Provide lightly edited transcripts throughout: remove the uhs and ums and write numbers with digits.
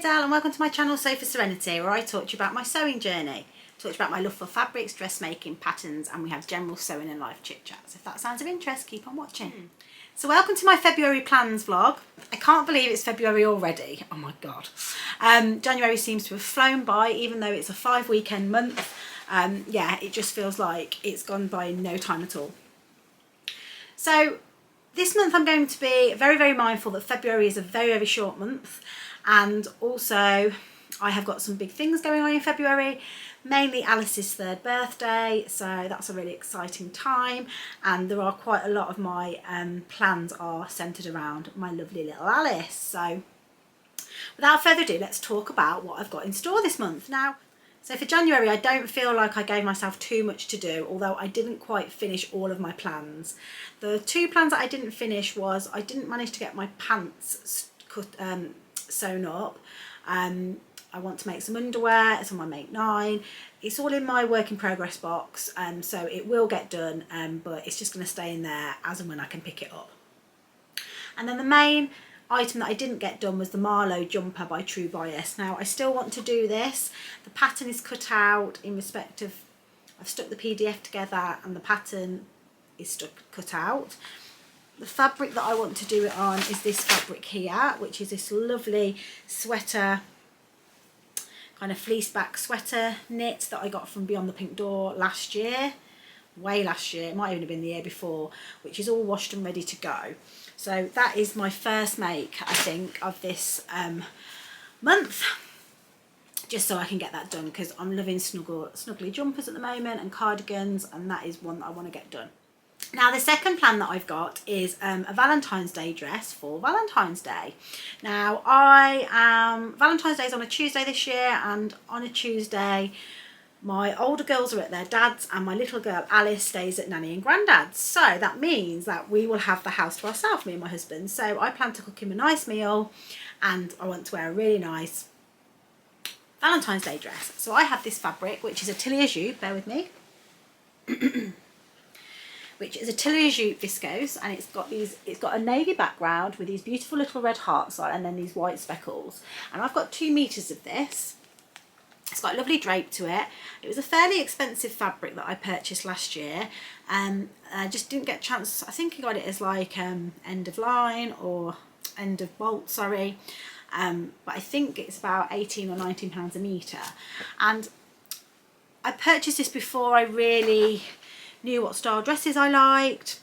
Adele and welcome to my channel Sew for Serenity, where I talk to you about my sewing journey, talk to you about my love for fabrics, dressmaking, patterns, and we have general sewing and life chit chats. If that sounds of interest, keep on watching. So welcome to my February plans vlog. I can't believe it's February already. Oh my god. January seems to have flown by, even though it's a 5-weekend month. Yeah, it just feels like it's gone by in no time at all. So this month I'm going to be very, very mindful that February is a very, very short month, and also I have got some big things going on in February, mainly Alice's 3rd birthday, so that's a really exciting time, and there are quite a lot of my plans are centred around my lovely little Alice. So without further ado, let's talk about what I've got in store this month. Now, so for January, I don't feel like I gave myself too much to do, although I didn't quite finish all of my plans. The 2 plans that I didn't finish was I didn't manage to get my pants cut, sewn up. I want to make some underwear, it's on my Make 9. It's all in my work in progress box, so it will get done, but it's just going to stay in there as and when I can pick it up. And then the main item that I didn't get done was the Marlowe jumper by True Bias. Now I still want to do this. The pattern is cut out in respect of, I've stuck the PDF together and the pattern is cut out. The fabric that I want to do it on is this fabric here, which is this lovely sweater, kind of fleece back sweater knit that I got from Beyond the Pink Door last year. Way last year, it might even have been the year before, which is all washed and ready to go. So that is my first make, I think, of this month, just so I can get that done, because I'm loving snuggly jumpers at the moment and cardigans, and that is one that I want to get done. Now the second plan that I've got is a Valentine's Day dress for Valentine's Day. Now Valentine's Day is on a Tuesday this year, and on a Tuesday my older girls are at their dad's and my little girl Alice stays at Nanny and Grandad's. So that means that we will have the house to ourselves, me and my husband. So I plan to cook him a nice meal, and I want to wear a really nice Valentine's Day dress. So I have this fabric, which is Atelier Jupe, bear with me, which is Atelier Jupe Viscose, and it's got a navy background with these beautiful little red hearts on, and then these white speckles. And I've got 2 meters of this. It's got a lovely drape to it. It was a fairly expensive fabric that I purchased last year, and I just didn't get a chance. I think I got it as like end of line or end of bolt, sorry. But I think it's about 18 or 19 pounds a metre. And I purchased this before I really knew what style dresses I liked,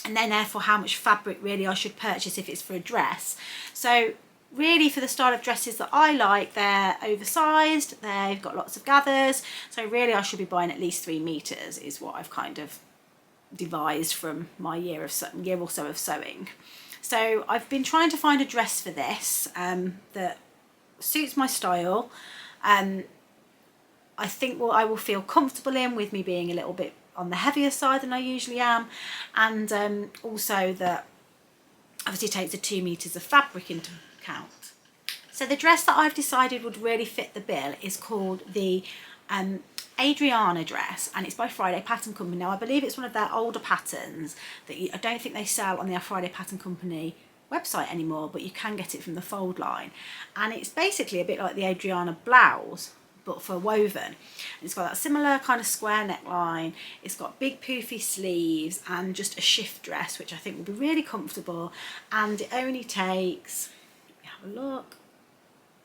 and then therefore how much fabric really I should purchase if it's for a dress. So really, for the style of dresses that I like, they're oversized, they've got lots of gathers, so really I should be buying at least 3 meters is what I've kind of devised from my year or so of sewing. So I've been trying to find a dress for this that suits my style. I think what I will feel comfortable in, with me being a little bit on the heavier side than I usually am, and also that obviously takes the 2 meters of fabric into account. So the dress that I've decided would really fit the bill is called the ADRIANNA dress, and it's by Friday Pattern Company. Now I believe it's one of their older patterns that I don't think they sell on their Friday Pattern Company website anymore, but you can get it from the fold line, and it's basically a bit like the ADRIANNA blouse but for woven. And it's got that similar kind of square neckline, it's got big poofy sleeves and just a shift dress, which I think will be really comfortable, and it only takes, have a look,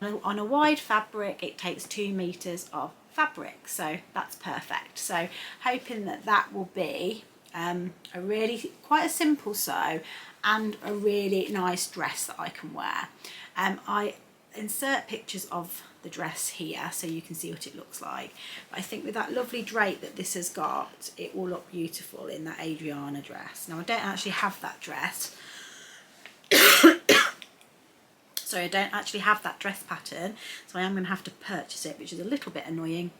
on a wide fabric it takes 2 meters of fabric, so that's perfect. So hoping that that will be a really quite a simple sew and a really nice dress that I can wear. I insert pictures of the dress here so you can see what it looks like, but I think with that lovely drape that this has got, it will look beautiful in that ADRIANNA dress. Now I don't actually have that dress so I don't actually have that dress pattern, so I am going to have to purchase it, which is a little bit annoying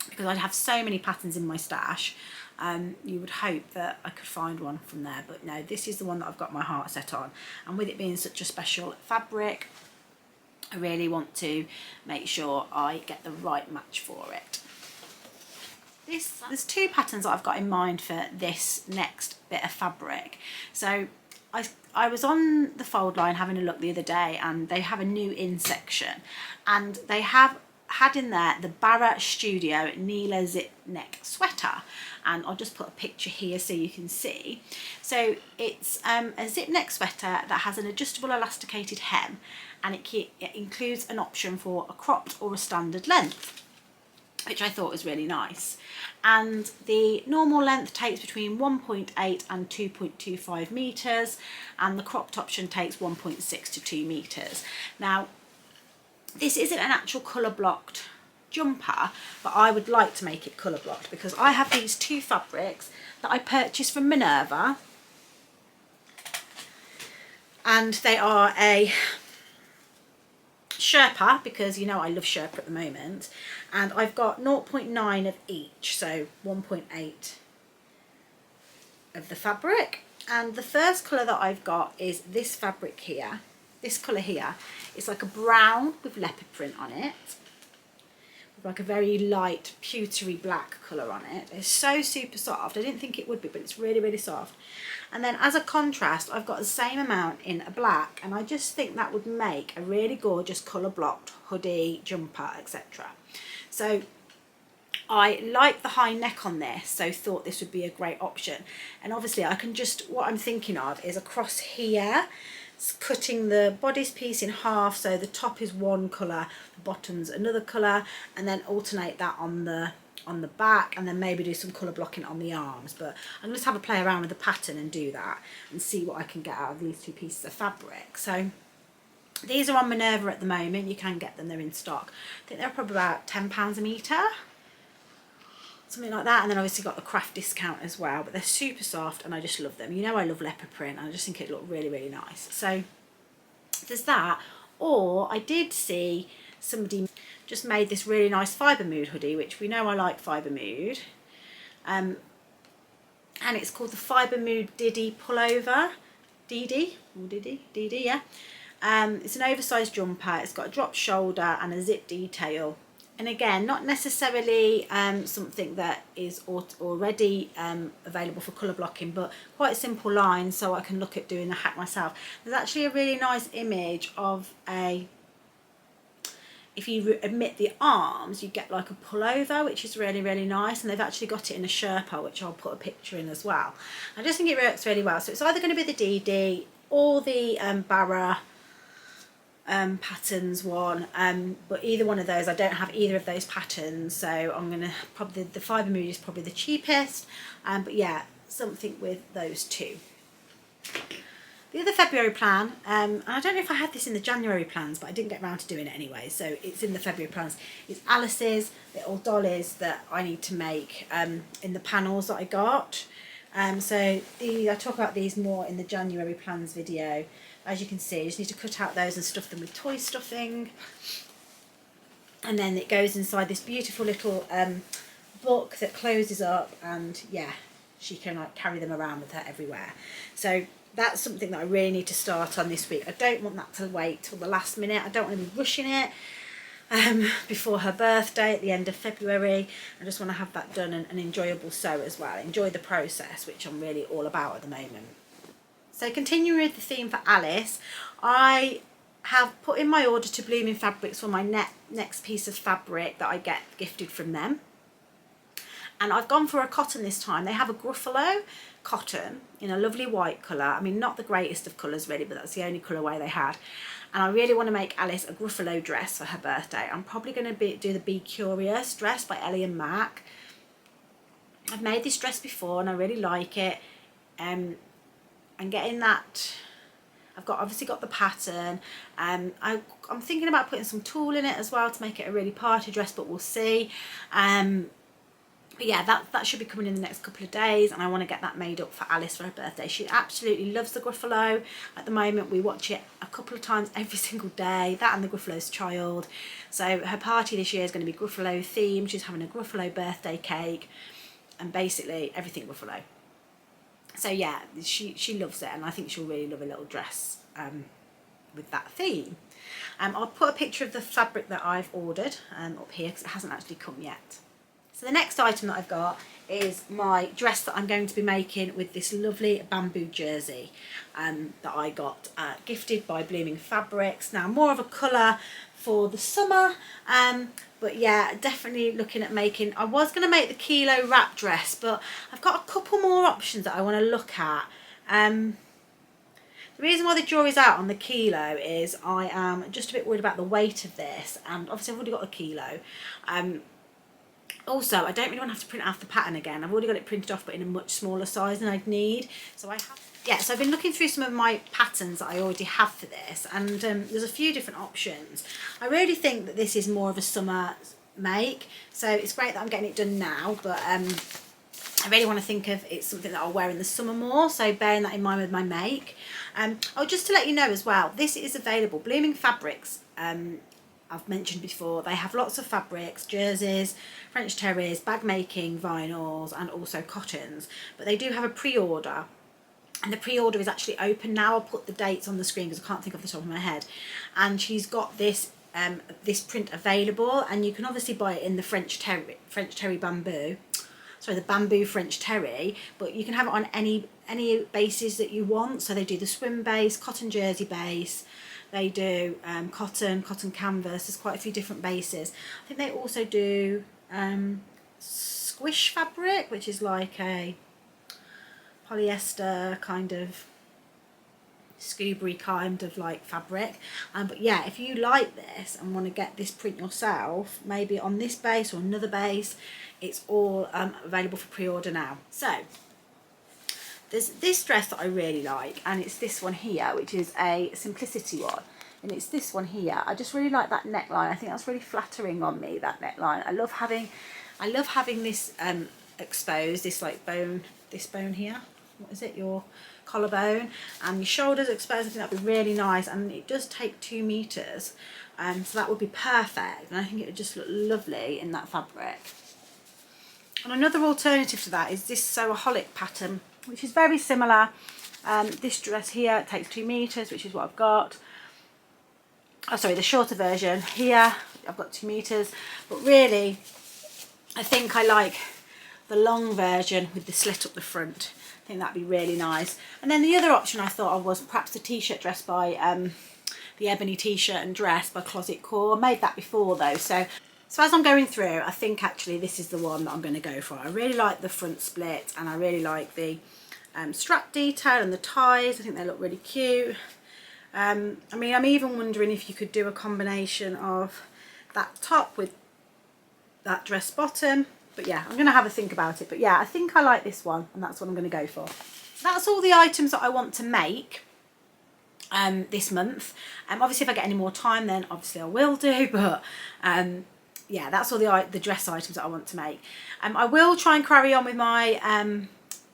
because I'd have so many patterns in my stash. You would hope that I could find one from there, but no, this is the one that I've got my heart set on, and with it being such a special fabric, I really want to make sure I get the right match for it. There's 2 patterns that I've got in mind for this next bit of fabric. So I was on the fold line having a look the other day, and they have a new in section, and they have had in there the Barra Studio Nela zip neck sweater, and I'll just put a picture here so you can see. So it's a zip neck sweater that has an adjustable elasticated hem, and it includes an option for a cropped or a standard length, which I thought was really nice. And the normal length takes between 1.8 and 2.25 meters, and the cropped option takes 1.6 to 2 meters. Now, this isn't an actual colour blocked jumper, but I would like to make it colour blocked because I have these two fabrics that I purchased from Minerva, and they are a Sherpa, because you know I love Sherpa at the moment, and I've got 0.9 of each, so 1.8 of the fabric. And the first colour that I've got is this fabric here, this colour here. It's like a brown with leopard print on it, with like a very light pewtery black colour on it. It's so super soft. I didn't think it would be, but it's really, really soft. And then as a contrast, I've got the same amount in a black, and I just think that would make a really gorgeous colour blocked hoodie, jumper, etc. So I like the high neck on this, so thought this would be a great option. And obviously I can just, what I'm thinking of is across here, cutting the bodice piece in half, so the top is one colour, the bottom's another colour, and then alternate that on the back, and then maybe do some colour blocking on the arms. But I'm going to have a play around with the pattern and do that and see what I can get out of these two pieces of fabric. So these are on Minerva at the moment. You can get them, they're in stock. I think they're probably about £10 a metre, something like that. And then obviously got the craft discount as well, but they're super soft and I just love them. You know I love leopard print, and I just think it looked really, really nice. So there's that. Or I did see somebody just made this really nice Fibre Mood hoodie, which we know I like Fibre Mood, and it's called the Fibre Mood Didi Pullover. Didi, yeah. It's an oversized jumper. It's got a drop shoulder and a zip detail, and again, not necessarily something that is already available for colour blocking, but quite a simple line, so I can look at doing the hack myself. There's actually a really nice image of a, if you omit the arms, you get like a pullover, which is really, really nice. And they've actually got it in a Sherpa, which I'll put a picture in as well. I just think it works really well. So it's either going to be the Didi or the Barra patterns one, but either one of those, I don't have either of those patterns, so I'm going to probably, the Fibre Mood is probably the cheapest, but yeah, something with those two. The other February plan, and I don't know if I had this in the January plans, but I didn't get around to doing it anyway, so it's in the February plans. It's Alice's little dollies that I need to make in the panels that I got. So I talk about these more in the January plans video. As you can see, you just need to cut out those and stuff them with toy stuffing. And then it goes inside this beautiful little book that closes up, and yeah, she can like carry them around with her everywhere. So that's something that I really need to start on this week. I don't want that to wait till the last minute. I don't want to be rushing it before her birthday at the end of February. I just want to have that done and an enjoyable sew as well. Enjoy the process, which I'm really all about at the moment. So continuing with the theme for Alice, I have put in my order to Blooming Fabrics for my next piece of fabric that I get gifted from them. And I've gone for a cotton this time. They have a Gruffalo cotton in a lovely white colour. I mean, not the greatest of colours really, but that's the only colourway they had. And I really want to make Alice a Gruffalo dress for her birthday. I'm probably going to do the Be Curious dress by Ellie and Mac. I've made this dress before and I really like it. And getting that, I've obviously got the pattern. I'm thinking about putting some tulle in it as well to make it a really party dress, but we'll see. But yeah, that should be coming in the next couple of days, and I want to get that made up for Alice for her birthday. She absolutely loves the Gruffalo. At the moment, we watch it a couple of times every single day, that and the Gruffalo's Child. So her party this year is going to be Gruffalo themed. She's having a Gruffalo birthday cake, and basically everything Gruffalo. So yeah, she loves it, and I think she'll really love a little dress with that theme. I'll put a picture of the fabric that I've ordered up here because it hasn't actually come yet. So the next item that I've got is my dress that I'm going to be making with this lovely bamboo jersey that I got gifted by Blooming Fabrics. Now more of a colour for the summer, but yeah, definitely looking at making, I was going to make the kilo wrap dress, but I've got a couple more options that I want to look at. The reason why the jury's out on the kilo is I am just a bit worried about the weight of this, and obviously I've already got a kilo. Also, I don't really want to have to print out the pattern again. I've already got it printed off, but in a much smaller size than I'd need. So so I've been looking through some of my patterns that I already have for this, and there's a few different options. I really think that this is more of a summer make, so it's great that I'm getting it done now, but I really want to think of it's something that I'll wear in the summer more, so bearing that in mind with my make. Oh, just to let you know as well, this is available. Blooming Fabrics, I've mentioned before, they have lots of fabrics, jerseys, French terries, bag making, vinyls, and also cottons, but they do have a pre-order. And the pre-order is actually open now. I'll put the dates on the screen because I can't think off the top of my head. And she's got this this print available, and you can obviously buy it in the French terry bamboo. Sorry, the bamboo French terry, but you can have it on any bases that you want. So they do the swim base, cotton jersey base. They do cotton canvas. There's quite a few different bases. I think they also do squish fabric, which is like a polyester kind of scoobery kind of like fabric, but yeah, if you like this and want to get this print yourself, maybe on this base or another base, it's all available for pre-order now. So there's this dress that I really like, and it's this one here, which is a simplicity one, and it's this one here. I just really like that neckline. I think that's really flattering on me, that neckline. I love having this exposed, this like bone, this bone here, what is it, your collarbone, and your shoulders exposed. I think that'd be really nice, and it does take 2 meters, so that would be perfect, and I think it would just look lovely in that fabric. And another alternative to that is this Sewaholic pattern, which is very similar. This dress here takes 2 meters, which is what I've got. Oh sorry, the shorter version here I've got 2 meters, but really I think I like the long version with the slit up the front. I think that'd be really nice. And then the other option I thought of was perhaps the t-shirt dress by the ebony t-shirt and dress by Closet Core. I made that before though, so as I'm going through, I think actually this is the one that I'm going to go for. I really like the front split, and I really like the strap detail and the ties. I think they look really cute. I mean, I'm even wondering if you could do a combination of that top with that dress bottom. But yeah, I'm going to have a think about it. But yeah, I think I like this one, and that's what I'm going to go for. So that's all the items that I want to make this month. Obviously, if I get any more time, then obviously I will do. But yeah, that's all the dress items that I want to make. I will try and carry on with my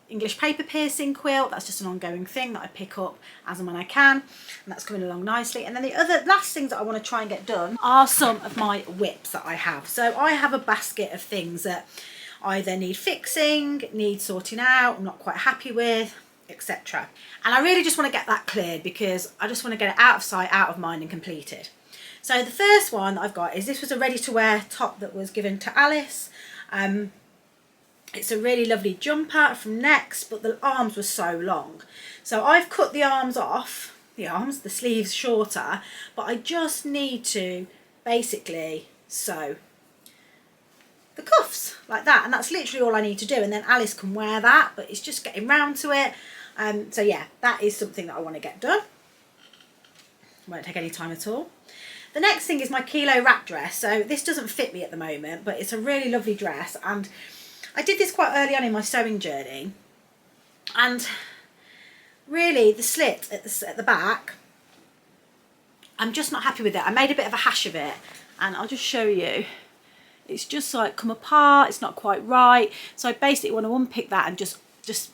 English paper piercing quilt. That's just an ongoing thing that I pick up as and when I can, and that's coming along nicely. And then the other last things that I want to try and get done are some of my whips that I have. So I have a basket of things that either need fixing, need sorting out, I'm not quite happy with, etc. And I really just want to get that cleared because I just want to get it out of sight, out of mind, and completed. So the first one that I've got is, this was a ready-to-wear top that was given to Alice. It's a really lovely jumper from Next, but the arms were so long. So I've cut the arms off, the sleeves shorter, but I just need to basically sew the cuffs like that, and that's literally all I need to do, and then Alice can wear that, but it's just getting round to it. So yeah, that is something that I want to get done. Won't take any time at all. The next thing is my kilo wrap dress. So this doesn't fit me at the moment, but it's a really lovely dress, and I did this quite early on in my sewing journey, and really the slit at the back, I'm just not happy with it. I made a bit of a hash of it, and I'll just show you. It's just like come apart, it's not quite right. So I basically want to unpick that and just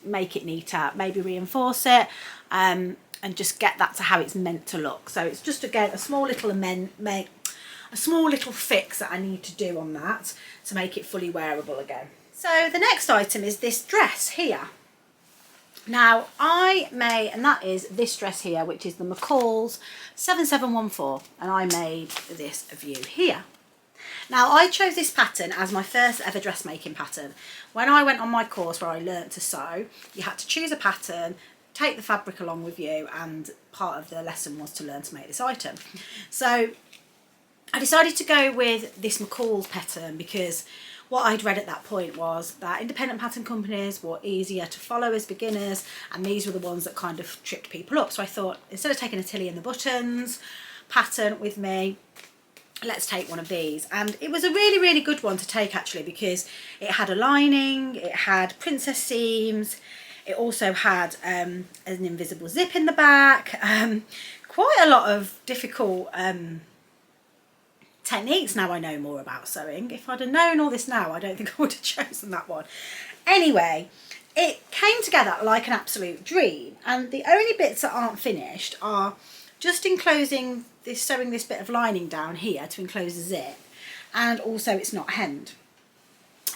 make it neater, maybe reinforce it, and just get that to how it's meant to look. So it's just, again, a small little fix that I need to do on that to make it fully wearable again. So the next item is this dress here. Now and that is this dress here, which is the McCall's 7714, and I made this of you here. Now I chose this pattern as my first ever dressmaking pattern. When I went on my course where I learnt to sew, you had to choose a pattern, take the fabric along with you, and part of the lesson was to learn to make this item. So I decided to go with this McCall's pattern because what I'd read at that point was that independent pattern companies were easier to follow as beginners, and these were the ones that kind of tripped people up. So I thought, instead of taking Atelier and the buttons pattern with me, let's take one of these. And it was a really, really good one to take actually, because it had a lining, it had princess seams, it also had an invisible zip in the back, quite a lot of difficult techniques. Now I know more about sewing. If I'd have known all this now, I don't think I would have chosen that one. Anyway, it came together like an absolute dream, and the only bits that aren't finished are just enclosing this, sewing this bit of lining down here to enclose the zip, and also it's not hemmed.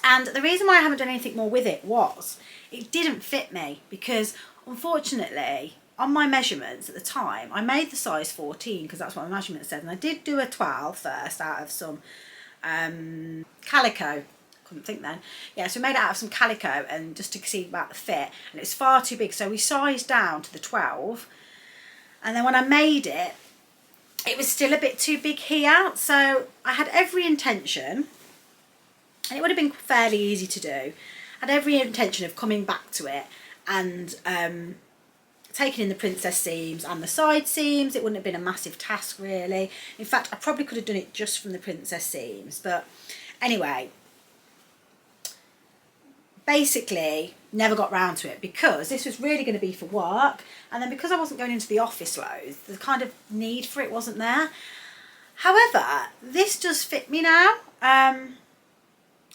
And the reason why I haven't done anything more with it was it didn't fit me, because unfortunately on my measurements at the time I made the size 14 because that's what my measurement said, and I did do a 12 first out of some calico. Couldn't think then. Yeah, so we made it out of some calico and just to see about the fit, and it's far too big, so we sized down to the 12, and then when I made it, it was still a bit too big here. So I had every intention, and it would have been fairly easy to do, I had every intention of coming back to it and taking in the princess seams and the side seams. It wouldn't have been a massive task really. In fact, I probably could have done it just from the princess seams, but anyway, basically never got round to it because this was really going to be for work, and then because I wasn't going into the office loads, the kind of need for it wasn't there. However, this does fit me now,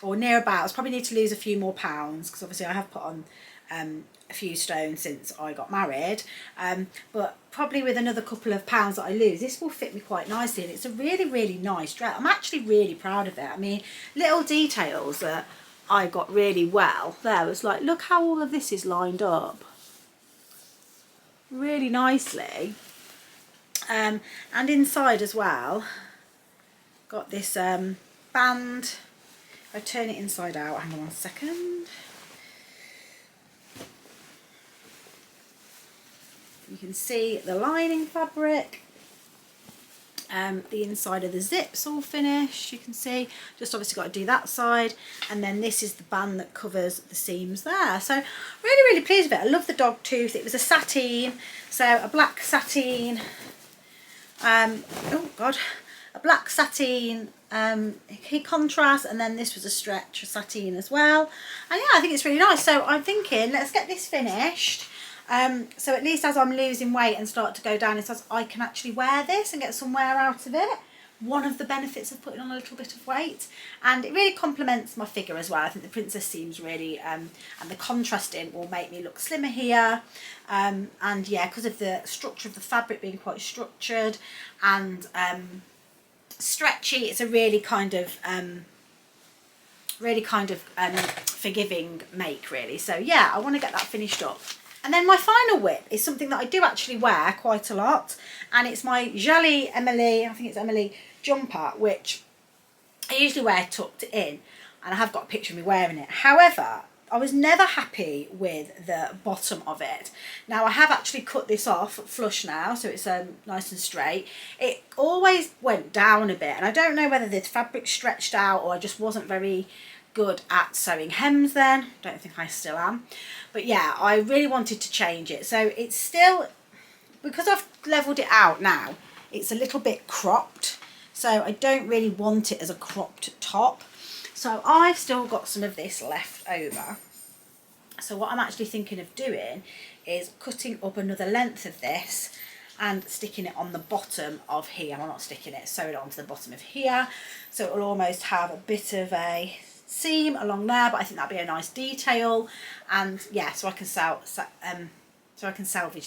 or near about. I probably need to lose a few more pounds because obviously I have put on a few stones since I got married, but probably with another couple of pounds that I lose, this will fit me quite nicely, and it's a really, really nice dress. I'm actually really proud of it. I mean, little details that I got really well there was like, look how all of this is lined up really nicely, and inside as well got this band. I turn it inside out, hang on 1 second. You can see the lining fabric, the inside of the zips all finished, you can see, just obviously got to do that side, and then this is the band that covers the seams there. So really, really pleased with it. I love the dog tooth. It was a sateen, so a black sateen, oh god, a black sateen contrast, and then this was a stretch sateen as well, and yeah, I think it's really nice. So I'm thinking, let's get this finished. So at least as I'm losing weight and start to go down in size, I can actually wear this and get some wear out of it. One of the benefits of putting on a little bit of weight, and it really complements my figure as well. I think the princess seams really, and the contrasting will make me look slimmer here, and yeah, because of the structure of the fabric being quite structured and stretchy, it's a really kind of forgiving make really. So yeah, I want to get that finished up. And then my final whip is something that I do actually wear quite a lot, and it's my Jolie Emily, I think it's Emily jumper, which I usually wear tucked in, and I have got a picture of me wearing it. However, I was never happy with the bottom of it. Now I have actually cut this off flush now, so it's nice and straight. It always went down a bit, and I don't know whether the fabric stretched out or I just wasn't very good at sewing hems then. Don't think I still am, but yeah, I really wanted to change it. So it's still, because I've leveled it out now, it's a little bit cropped, so I don't really want it as a cropped top. So I've still got some of this left over, so what I'm actually thinking of doing is cutting up another length of this and sticking it on the bottom of here. Well, not sticking it, sew it onto the bottom of here, so it will almost have a bit of a seam along there, but I think that'd be a nice detail. And yeah, so I can salvage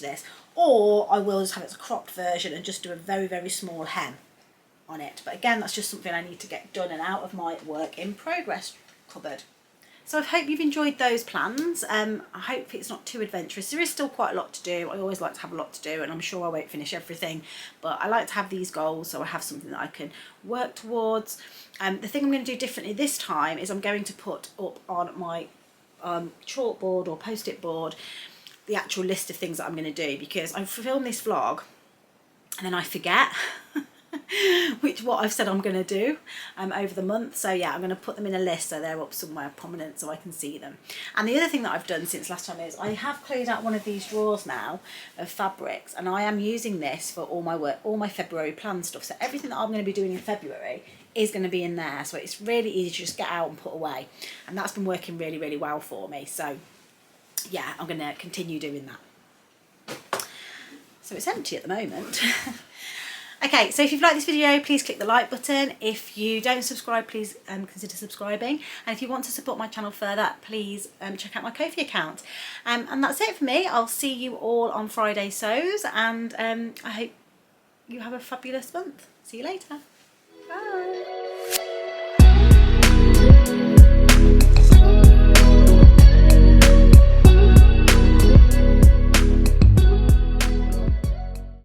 this, or I will just have it as a cropped version and just do a very, very small hem on it. But again, that's just something I need to get done and out of my work in progress cupboard. So I hope you've enjoyed those plans. I hope it's not too adventurous. There is still quite a lot to do. I always like to have a lot to do, and I'm sure I won't finish everything, but I like to have these goals so I have something that I can work towards. The thing I'm going to do differently this time is I'm going to put up on my chalkboard or post-it board the actual list of things that I'm going to do, because I film this vlog and then I forget what I've said I'm going to do over the month. So yeah, I'm going to put them in a list so they're up somewhere prominent so I can see them. And the other thing that I've done since last time is I have cleared out one of these drawers now of fabrics, and I am using this for all my work, all my February plan stuff. So everything that I'm going to be doing in February is going to be in there, so it's really easy to just get out and put away, and that's been working really, really well for me. So yeah, I'm going to continue doing that. So it's empty at the moment. Okay, so if you've liked this video, please click the like button. If you don't subscribe, please consider subscribing. And if you want to support my channel further, please check out my Ko-fi account. And that's it for me. I'll see you all on Friday sews, and I hope you have a fabulous month. See you later. Bye.